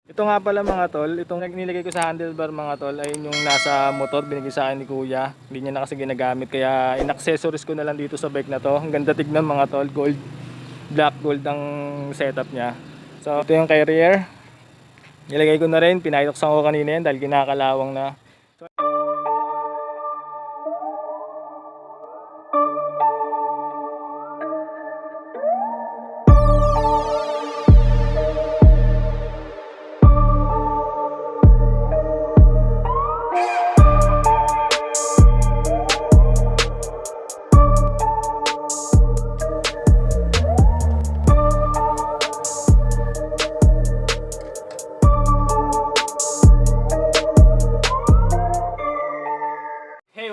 Ito nga pala mga tol, itong nilagay ko sa handlebar mga tol ay yung nasa motor, binigay sa akin ni kuya. Hindi niya na kasi ginagamit kaya in-accessories ko na lang dito sa bike na to. Ang ganda tignan mga tol, gold, black gold ang setup niya. So ito yung carrier. Nilagay ko na rin, pinahiloksan ko kanina yan dahil kinakalawang na.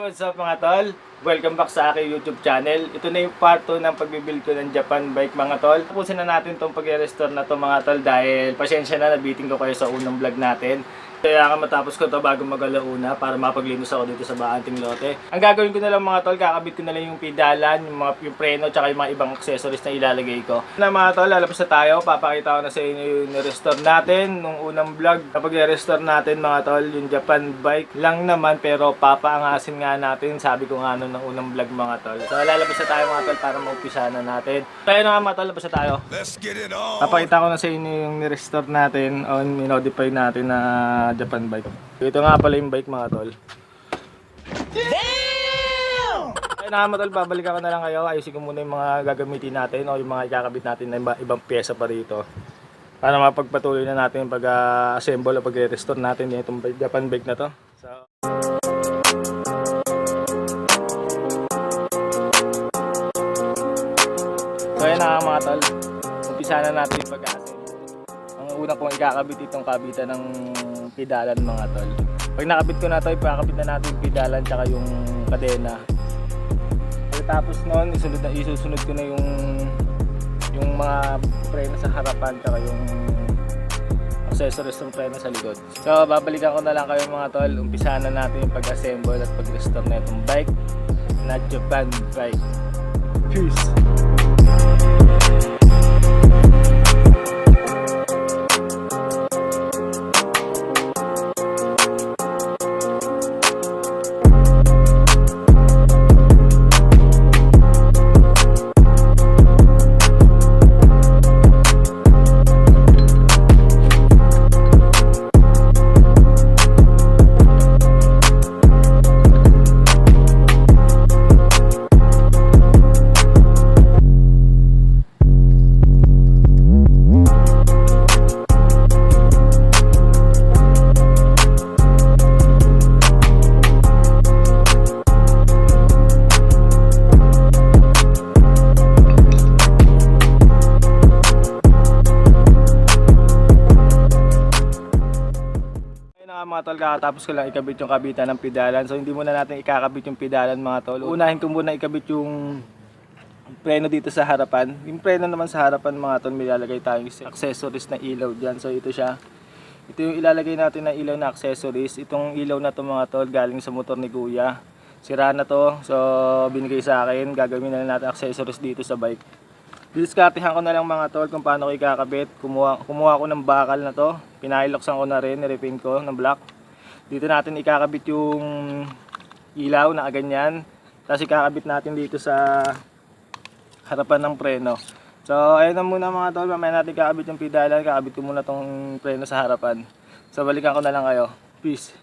What's up mga tol? Welcome back sa aking YouTube channel. Ito na yung part 2 ng pagbibuild ko ng Japan bike mga tol. Tapusin na natin itong pag-restore na to mga tol dahil pasensya na, nabiting ko kayo sa unang vlog natin. Kaya matapos ko ito bago mag-alauna para mapaglinis ako dito sa Baanting Lote. Ang gagawin ko na lang mga tol, kakabit ko na lang yung pedalan, yung preno, tsaka yung mga ibang accessories na ilalagay ko. Na mga tol, lalabas na tayo. Papakita ko na sa inyo yung restore natin nung unang vlog. Kapag i-restore natin mga tol, yung Japan bike lang naman pero papaangasin nga natin. Sabi ko nga nung unang vlog mga tol. So lalabas na tayo mga tol para maumpisa na natin. Tayo na nga mga tol, labas na tayo. Let's get it on! Papakita ko na sa inyo yung ni-restore natin o minodify natin na Japan bike. Ito nga pala yung bike mga tol. Damn! Ayun na mga tol, babalikan ko na lang kayo. Ayusin ko muna yung mga gagamitin natin o yung mga ikakabit natin na ibang pyesa pa rito. Para mapagpatuloy na natin yung pag-assemble o pag-restore natin itong Japan bike na to. So ayun na mga tol, umpisa na natin yung pag-assemble. Ang una kong ikakabit itong kabitan ng pedalan mga tol. Pag nakabit ko na ito, ipakabit na natin yung pedalan tsaka yung kadena. Tapos noon, isusunod ko na yung mga preno sa harapan tsaka yung accessories ng preno sa likod. So babalikan ko na lang kayo mga tol. Umpisa na natin yung pag-assemble at pag-restore na itong bike na Japan bike. Peace! Mga tol, kakatapos ko lang ikabit yung kabitan ng pedalan. So hindi muna natin ikakabit yung pedalan mga tol. Unahin ko muna ikabit yung preno dito sa harapan. Yung preno naman sa harapan mga tol, may ilalagay tayong accessories na ilaw dyan. So ito siya. Ito yung ilalagay natin na ilaw na accessories. Itong ilaw na to mga tol, galing sa motor ni kuya. Sira na to. So binigay sa akin. Gagawin na lang natin accessories dito sa bike. Diskartehan ko na lang mga tol kung paano ko ikakabit. Kumuha ko ng bakal na to. Pinahiloksan ko na rin, nirepin ko ng black. Dito natin ikakabit yung ilaw na ganyan. Tapos ikakabit natin dito sa harapan ng preno. So ayun na muna mga tol, mamaya natin ikakabit yung pedalan. Kakabit ko muna tong preno sa harapan. So balikan ko na lang kayo. Peace!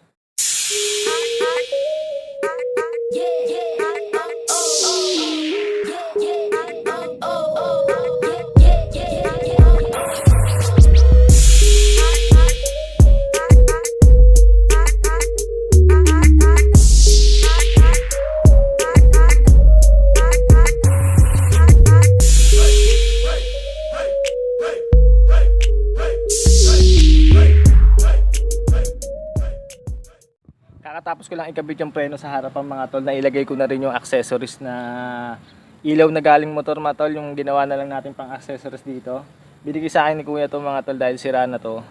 Kakatapos ko lang ikabit yung preno sa harapan mga tol, na ilagay ko na rin yung accessories na ilaw na galing motor mga tol, yung ginawa na lang natin pang accessories dito. Binigay sa akin ni kuya to mga tol dahil sira na to.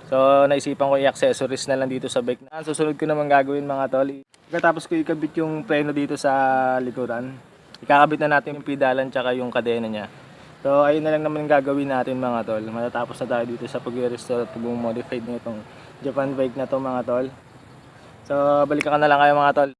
So naisipan ko i-accessories na lang dito sa bike. Susunod ko naman gagawin mga tol. Kakatapos ko ikabit yung preno dito sa likuran, ikakabit na natin yung pedalan tsaka yung kadena niya. So ayun na lang naman yung gagawin natin mga tol. Matatapos na tayo dito sa pag-restore at pag-modify nitong Japan bike na to mga tol. So balikan ka na lang kayo mga tol.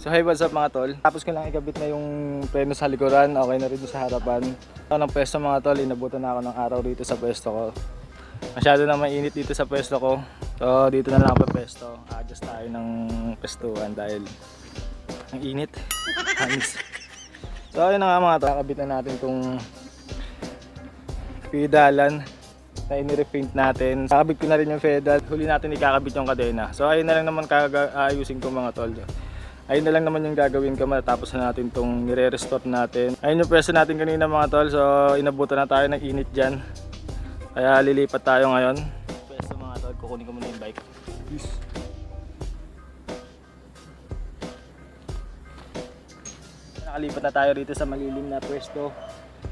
So hey, what's up mga tol? Tapos ko lang ikabit na yung preno sa likuran, okay na rin sa harapan. Ako ng pwesto mga tol, inabutan na ako ng araw dito sa pwesto ko. Masyado na mainit dito sa pwesto ko. So dito na lang ako pwesto. Adjust tayo ng pwestuhan dahil ang init. Anis. So ayun na nga mga tol, kakabit na natin tong pedalan na inirepaint natin. Kakabit ko na rin yung pedal. Huli natin ikakabit yung kadena. So ayun na lang naman ayusin ko mga tol. Ayun na lang naman yung gagawin ko matapos na natin itong nire-restore natin. Ayun yung pwesto natin kanina mga tol. So inabutan na tayo ng init dyan. Kaya lilipat tayo ngayon. Pwesto mga tol, kukunin ko muna yung bike. Peace. Nakalipat na tayo rito sa malilim na pwesto.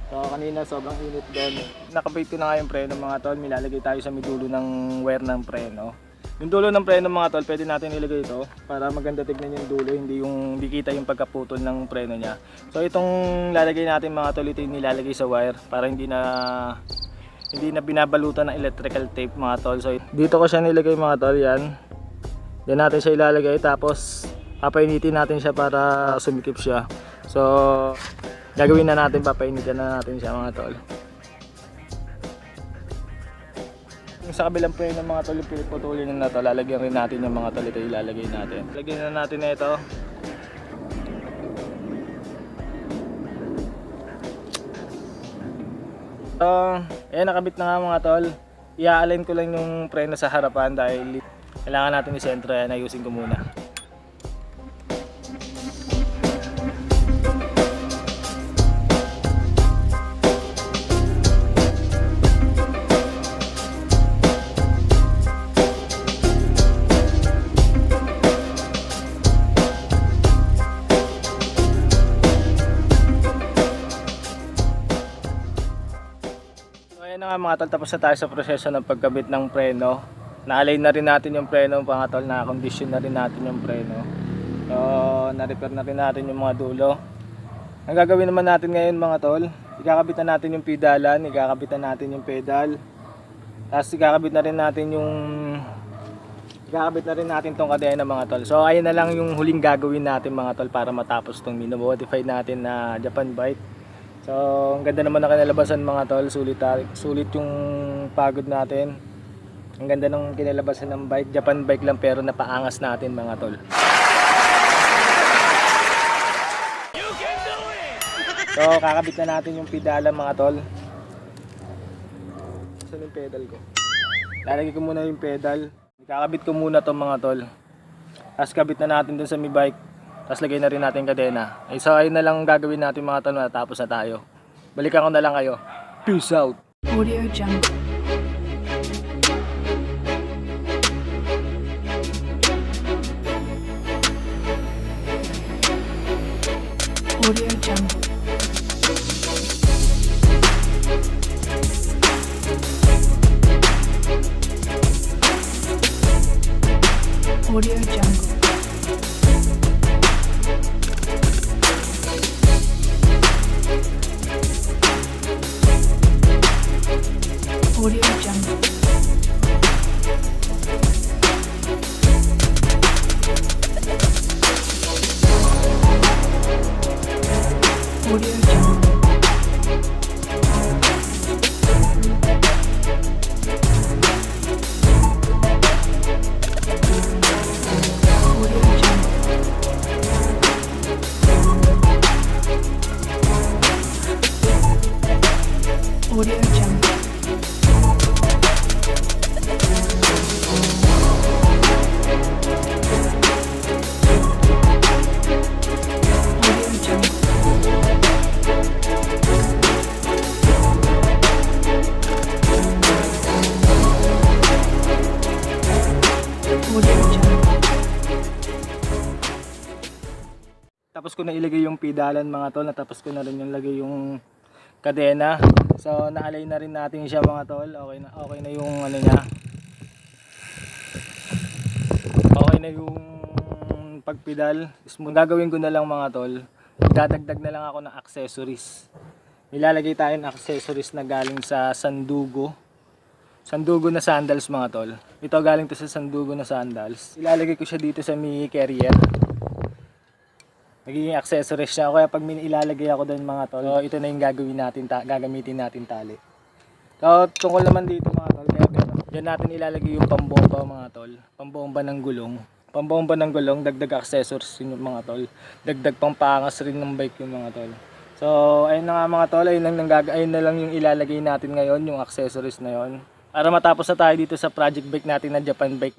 So kanina sobrang init doon. Nakabait ko na nga yung preno mga tol. Milalagay tayo sa midulo ng wire ng preno. Yung dulo ng preno mga tol, pwede natin ilagay ito para maganda tignan yung dulo, hindi kita yung pagkaputol ng preno niya. So itong lalagay natin mga tol, ito yung nilalagay sa wire para hindi na binabalutan ng electrical tape mga tol. So dito ko siya nilagay mga tol, yan. Diyan natin siya ilalagay tapos papainitin natin siya para sumikip siya. So gagawin na natin, papainitin na natin siya mga tol. Yung sa kabilang preno mga tol, yung piniputulin na to, lalagyan rin natin yung mga tol, ito ilalagay natin. Lagyan na natin na ito. So, ayan, nakabit na nga mga tol. I-align ko lang yung preno sa harapan dahil kailangan natin isentro, yan, ayusin ko muna. Ayan na nga mga tol, tapos na tayo sa proseso ng pagkabit ng preno. Na-align na rin natin yung preno mga tol, na-condition na rin natin yung preno. So, na-repair na rin natin yung mga dulo. Ang gagawin naman natin ngayon mga tol, ikakabit na natin yung pedalan, ikakabit na natin yung pedal. Tapos ikakabit na rin natin tong kadena mga tol. So ayun na lang yung huling gagawin natin mga tol para matapos tong minamodify natin na Japan bike. So ang ganda naman ng kinalabasan mga tol, sulit yung pagod natin. Ang ganda ng kinalabasan ng bike, Japan bike lang pero napaangas natin mga tol. So kakabit na natin yung pedala mga tol. Saan yung pedal ko? Lalagay ko muna yung pedal. Kakabit ko muna to mga tol. Tapos kabit na natin dun sa mi bike. Tapos lagay na rin natin kadena. So ayun na lang gagawin natin mga tol, matapos na tayo. Balikan ko na lang kayo. Peace out. Audio Jungle. Audio Jungle. Audio Jungle. Audio Jungle. Audio Jungle. Audio Jungle. ko na ilagay yung pedalan mga tol, natapos ko na rin yung lagay yung kadena. So naalay na rin natin siya mga tol. Okay na yung ano niya. Okay na yung pagpedal. Gagawin ko na lang mga tol, dadagdag na lang ako ng accessories. Ilalagay tayo ng accessories na galing sa Sandugo na sandals mga tol. Ito galing to sa Sandugo na sandals. Ilalagay ko siya dito sa mi carrier. Magiging accessories siya. Kaya pag ilalagay ako doon mga tol, so, ito na yung gagamitin natin tali. So tungkol naman dito mga tol, kaya diyan natin ilalagay yung pambomba mga tol. Pambomba ng gulong. Pambomba ng gulong, dagdag accessories yun yung mga tol. Dagdag pampangas rin ng bike yung mga tol. So ayun na nga mga tol, ayun na lang yung ilalagay natin ngayon, yung accessories na yon. Para matapos na tayo dito sa project bike natin na Japan bike.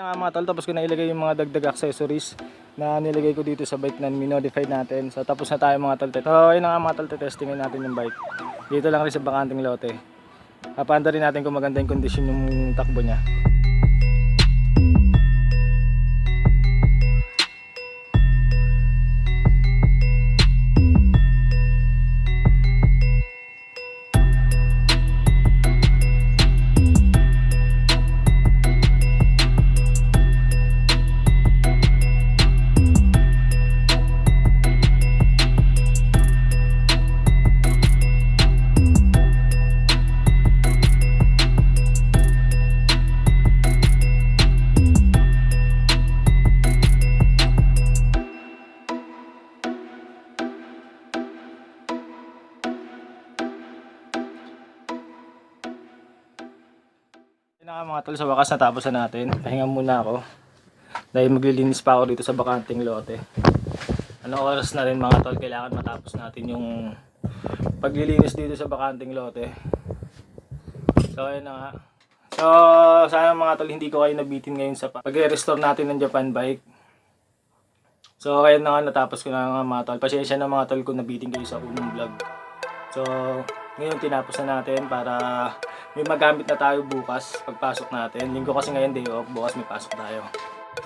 Na nga mga tol, tapos ko na ilagay yung mga dagdag accessories na nilagay ko dito sa bike na minodify natin. So tapos na tayo mga tol. So ayun na nga mga tol, testingin natin yung bike. Dito lang rin sa bakanting lote. Papaanda rin natin kung maganda yung kondisyon yung takbo niya. Yun na nga mga tol, sa wakas natapos na natin. Pahinga muna ako dahil maglilinis pa ako dito sa bakanting lote. Ano oras na rin mga tol, kailangan matapos natin yung paglilinis dito sa bakanting lote. So ayun na nga. So sana mga tol, hindi ko kayo nabitin ngayon sa pag-restore natin ng Japan bike. So ayun na nga, natapos ko na nga mga tol. Pasensya na mga tol kung nabitin kayo sa unang vlog. So ngayon tinapos na natin para may magamit na tayo bukas pagpasok natin. Linggo kasi ngayon day off, bukas may pasok tayo.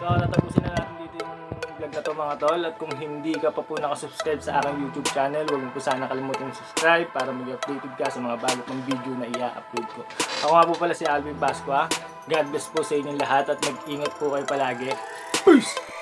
So natapusin na natin dito yung vlog na to mga tol. At kung hindi ka pa po nakasubscribe sa aking YouTube channel, huwag mo po sana kalimutan subscribe para mag-updated ka sa mga bago kong video na i-upload ko. Ako nga po pala si Alvin Pascua. God bless po sa inyong lahat at mag-ingat po kayo palagi. Peace!